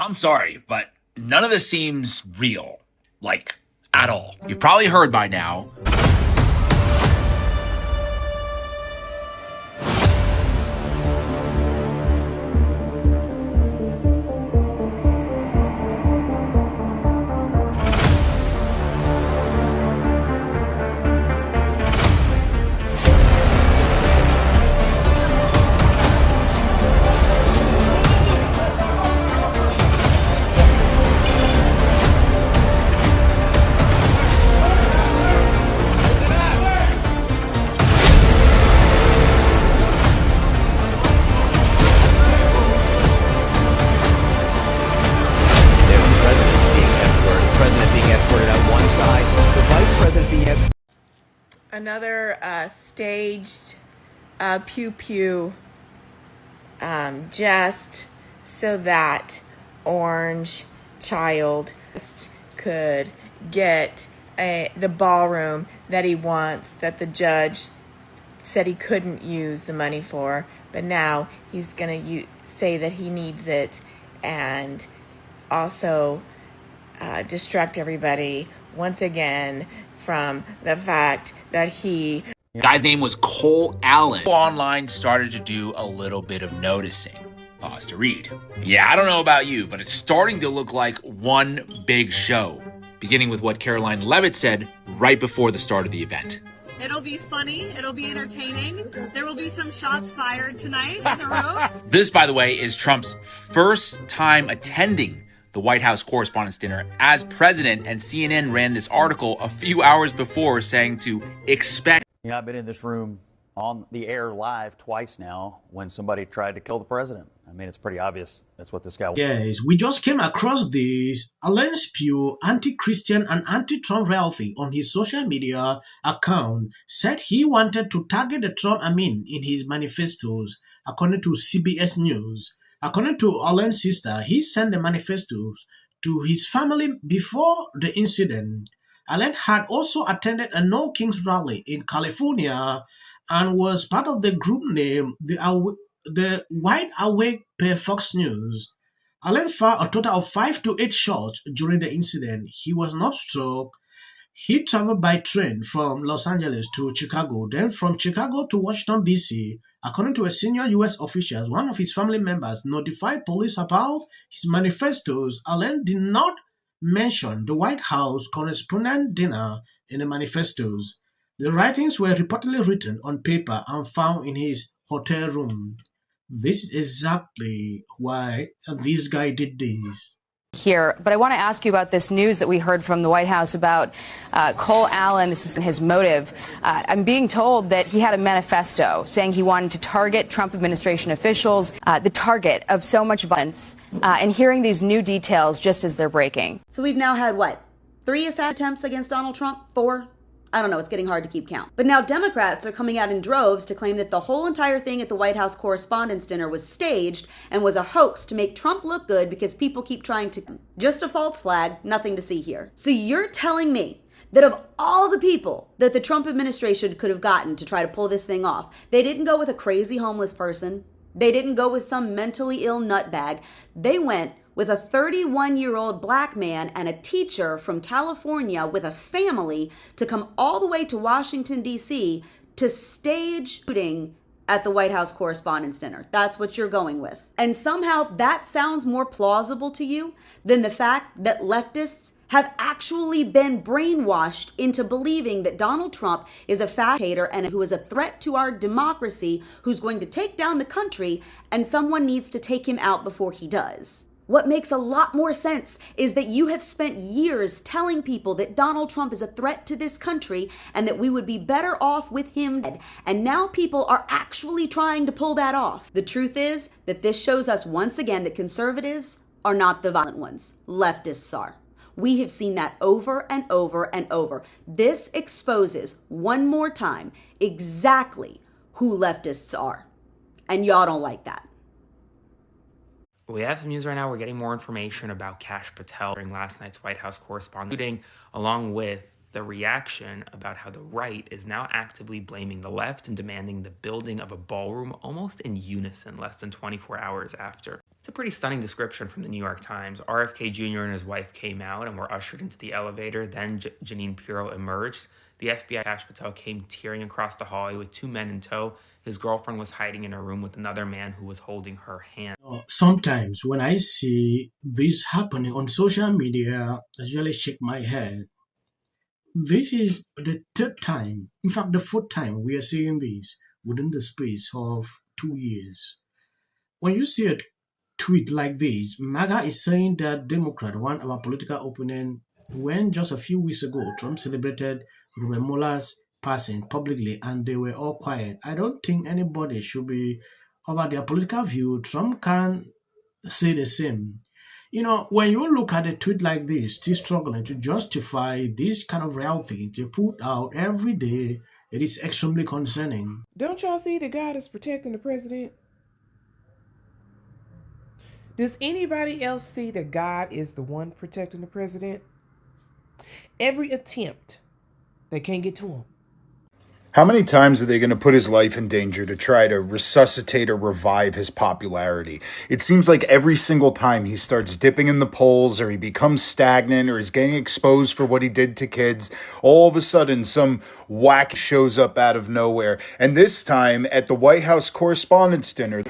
I'm sorry, but none of this seems real. Like, at all. You've probably heard by now. Another staged pew-pew just so that orange child could get the ballroom that he wants, that the judge said he couldn't use the money for, but now he's going to say that he needs it, and also distract everybody once again from the fact that the guy's name was Cole Allen. Online started to do a little bit of noticing. Pause to read. Yeah, I don't know about you, but it's starting to look like one big show, beginning with what Caroline Levitt said right before the start of the event. It'll be funny. It'll be entertaining. There will be some shots fired tonight in the room. This, by the way, is Trump's first time attending the White House Correspondents' Dinner as president, and CNN ran this article a few hours before saying to expect. Yeah, I've been in this room on the air live twice now when somebody tried to kill the president. I mean, it's pretty obvious that's what this guy. Yes, we just came across this. Alan Spew, anti-Christian and anti-Trump rally on his social media account, said he wanted to target the Trump in his manifestos, according to CBS News. According to Alan's sister, he sent the manifestos to his family before the incident. Alan had also attended a No Kings rally in California and was part of the group named the Wide Awake per Fox News. Alan fired a total of 5 to 8 shots during the incident. He was not struck. He traveled by train from Los Angeles to Chicago, then from Chicago to Washington, D.C. According to a senior U.S. official, one of his family members notified police about his manifestos. Alan did not mention the White House Correspondents' Dinner in the manifestos. The writings were reportedly written on paper and found in his hotel room. This is exactly why this guy did this. Here, but I want to ask you about this news that we heard from the White House about Cole Allen. This is his motive. I'm being told that he had a manifesto saying he wanted to target Trump administration officials, the target of so much violence, and hearing these new details just as they're breaking. So we've now had, what, 3 assassination attempts against Donald Trump? 4? I don't know, it's getting hard to keep count. But now Democrats are coming out in droves to claim that the whole entire thing at the White House Correspondents' Dinner was staged and was a hoax to make Trump look good because people keep trying to. Just a false flag, nothing to see here. So you're telling me that of all the people that the Trump administration could have gotten to try to pull this thing off, they didn't go with a crazy homeless person. They didn't go with some mentally ill nutbag. They went with a 31-year-old black man and a teacher from California with a family to come all the way to Washington, D.C. to stage shooting at the White House Correspondents' Dinner. That's what you're going with. And somehow that sounds more plausible to you than the fact that leftists have actually been brainwashed into believing that Donald Trump is a fascinator and who is a threat to our democracy, who's going to take down the country, and someone needs to take him out before he does. What makes a lot more sense is that you have spent years telling people that Donald Trump is a threat to this country and that we would be better off with him dead. And now people are actually trying to pull that off. The truth is that this shows us once again that conservatives are not the violent ones. Leftists are. We have seen that over and over and over. This exposes one more time exactly who leftists are. And y'all don't like that. We have some news right now. We're getting more information about Kash Patel during last night's White House Correspondents' meeting, along with the reaction about how the right is now actively blaming the left and demanding the building of a ballroom almost in unison less than 24 hours after. It's a pretty stunning description from the New York Times. RFK Jr. and his wife came out and were ushered into the elevator. Then Janine Pirro emerged. The FBI Kash Patel came tearing across the hallway with two men in tow. His girlfriend was hiding in a room with another man who was holding her hand. Sometimes when I see this happening on social media, I usually shake my head. This is the third time, in fact the fourth time we are seeing this within the space of 2 years. When you see a tweet like this, MAGA is saying that Democrat want our political opponent when just a few weeks ago Trump celebrated Robert Mueller's passing publicly and they were all quiet. I don't think anybody should be over their political view. Trump can say the same. You know, when you look at a tweet like this, still struggling to justify this kind of reality they put out every day, it is extremely concerning. Don't y'all see that God is protecting the president? Does anybody else see that God is the one protecting the president? Every attempt, they can't get to him. How many times are they going to put his life in danger to try to resuscitate or revive his popularity? It seems like every single time he starts dipping in the polls or he becomes stagnant or is getting exposed for what he did to kids, all of a sudden some whack shows up out of nowhere. And this time at the White House Correspondents' Dinner.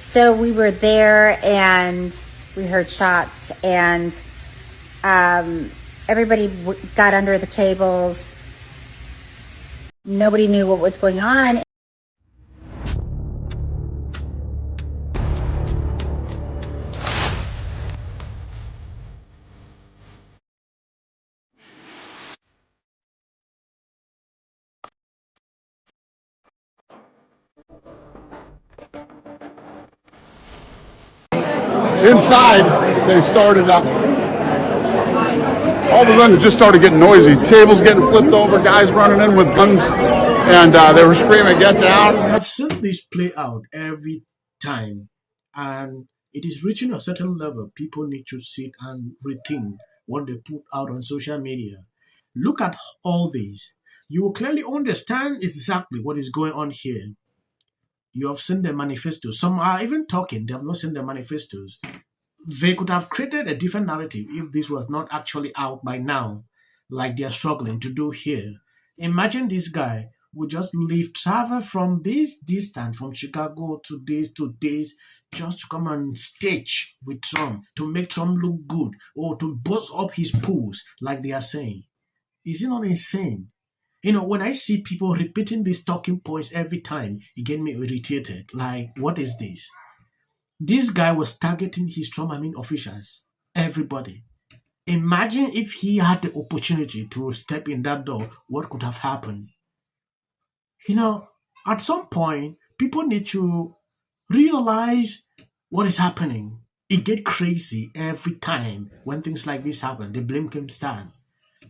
So we were there and we heard shots and everybody got under the tables. Nobody knew what was going on. Inside, they started up. All of a sudden, it just started getting noisy. Tables getting flipped over, guys running in with guns, and they were screaming, "Get down!" I've seen this play out every time, and it is reaching a certain level. People need to sit and rethink what they put out on social media. Look at all these. You will clearly understand exactly what is going on here. You have seen the manifestos. Some are even talking. They have not seen the manifestos. They could have created a different narrative if this was not actually out by now, like they are struggling to do here. Imagine this guy would just travel from this distance, from Chicago to this, just to come and stage with Trump, to make Trump look good, or to boost up his polls, like they are saying. Is it not insane? You know, when I see people repeating these talking points every time, it gets me irritated. Like, what is this? This guy was targeting his Trump officials, everybody. Imagine if he had the opportunity to step in that door, what could have happened? You know, at some point, people need to realize what is happening. It gets crazy every time when things like this happen. The blame game stand.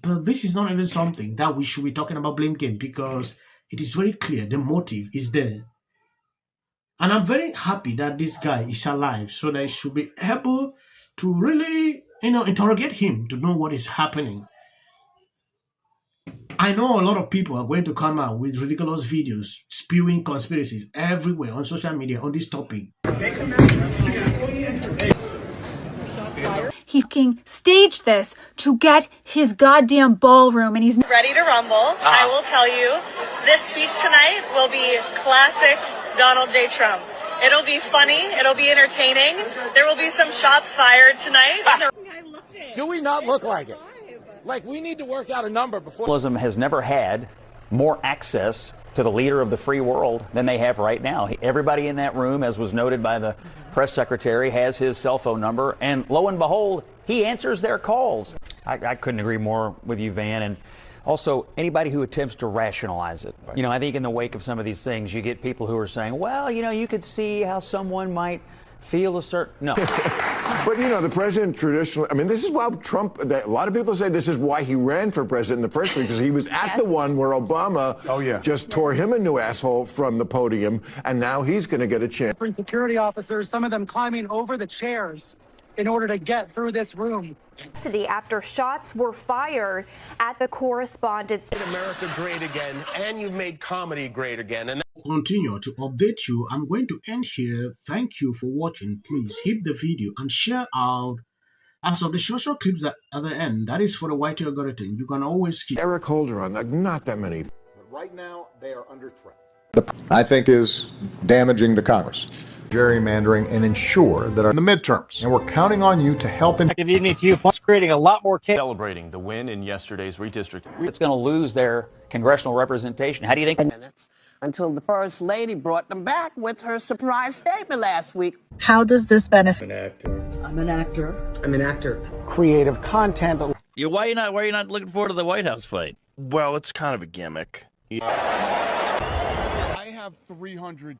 But this is not even something that we should be talking about blame game, because it is very clear the motive is there. And I'm very happy that this guy is alive, so that I should be able to really, interrogate him to know what is happening. I know a lot of people are going to come out with ridiculous videos spewing conspiracies everywhere on social media on this topic. He fucking staged this to get his goddamn ballroom, and he's ready to rumble. I will tell you, this speech tonight will be classic Donald J. Trump. It'll be funny. It'll be entertaining. There will be some shots fired tonight. Do we not look like it? Like, we need to work out a number before. Journalism has never had more access to the leader of the free world than they have right now. Everybody in that room, as was noted by the press secretary, has his cell phone number, and lo and behold, he answers their calls. I couldn't agree more with you, Van, and also anybody who attempts to rationalize it. You know, I think in the wake of some of these things, you get people who are saying, well, you could see how someone might feel a certain... No. But, the president traditionally, this is why Trump, a lot of people say this is why he ran for president in the first place, because he was at the one where Obama just tore him a new asshole from the podium, and now he's going to get a chance. Security officers, some of them climbing over the chairs in order to get through this room. After shots were fired at the correspondence. Made America great again, and you've made comedy great again. And continue to update you. I'm going to end here. Thank you for watching. Please hit the video and share out. As of the social clips at the end, that is for the white algorithm. You can always keep Eric Holder on that. Not that many. But right now, they are under threat. I think is damaging to Congress. Gerrymandering and ensure that in the midterms. And we're counting on you to help in. Good evening to you. Plus creating a lot more chaos. Celebrating the win in yesterday's redistricting. It's going to lose their congressional representation. How do you think? Minutes until the First Lady brought them back with her surprise statement last week. How does this benefit? I'm an actor. I'm an actor. Creative content. Why are you not looking forward to the White House fight? Well, it's kind of a gimmick. I have 300.